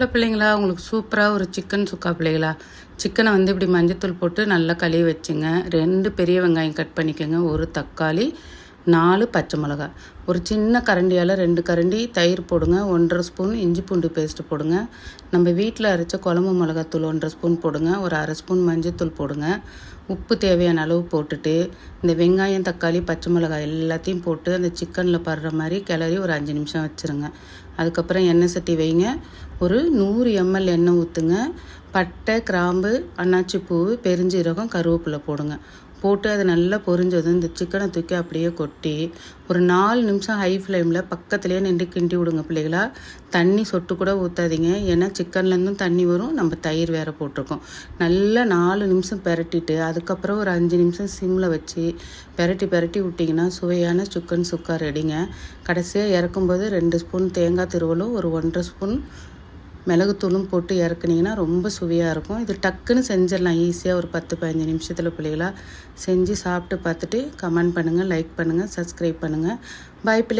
இல்லை பிள்ளைங்களா, உங்களுக்கு சூப்பராக ஒரு சிக்கன் சுக்கா பிள்ளைங்களா. சிக்கனை வந்து இப்படி மஞ்சத்தூள் போட்டு நல்லா கழுவி வச்சுங்க. 2 பெரிய வெங்காயம் கட் பண்ணிக்கோங்க, 1 தக்காளி, 4 பச்சை மிளகா, ஒரு சின்ன கரண்டியால் 2 கரண்டி தயிர் போடுங்க, 1½ ஸ்பூன் இஞ்சி பூண்டு பேஸ்ட்டு போடுங்க, நம்ம வீட்டில் அரைச்ச குழம்பு மிளகாத்தூள் 1½ ஸ்பூன் போடுங்க, ஒரு அரை ஸ்பூன் மஞ்சத்தூள் போடுங்க, உப்பு தேவையான அளவு போட்டுட்டு இந்த வெங்காயம் தக்காளி பச்சை மிளகாய் எல்லாத்தையும் போட்டு அந்த சிக்கனில் படுற மாதிரி கிளறி ஒரு 5 நிமிஷம் வச்சுருங்க. அதுக்கப்புறம் எண்ணெய் சட்டி வைங்க, ஒரு 100 ml எண்ணெய் ஊற்றுங்க. பட்டை, கிராம்பு, அன்னாச்சி பூ, பெருஞ்சீரகம், கருவேப்பிலை போடுங்க. போட்டு அது நல்லா பொரிஞ்சதும் இந்த சிக்கனை தூக்கி அப்படியே கொட்டி ஒரு 4 நிமிஷம் ஹை ஃப்ளேமில் பக்கத்துலேயே நின்று கிண்டி விடுங்க பிள்ளைகளா. தண்ணி சொட்டு கூட ஊற்றாதீங்க, ஏன்னா சிக்கன்லேருந்தும் தண்ணி வரும், நம்ம தயிர் வேறு போட்டிருக்கோம். நல்லா 4 நிமிஷம் பெரட்டிட்டு அதுக்கப்புறம் ஒரு 5 நிமிஷம் சிம்மில் வச்சு பெரட்டி விட்டிங்கன்னா சுவையான சிக்கன் சுக்கா ரெடிங்க. கடைசியாக இறக்கும்போது 2 ஸ்பூன் தேங்காய் திருவலும், ஒரு 1½ ஸ்பூன் மிளகுத்தூளும் போட்டு இறக்குனீங்கன்னா ரொம்ப சுவையாக இருக்கும். இது டக்குன்னு செஞ்சிடலாம் ஈஸியாக, ஒரு 10-15 நிமிஷத்தில் பிள்ளைகளா. செஞ்சு சாப்பிட்டு பார்த்துட்டு கமெண்ட் பண்ணுங்கள், லைக் பண்ணுங்கள், சப்ஸ்கிரைப் பண்ணுங்கள். பாய் பிள்ளை.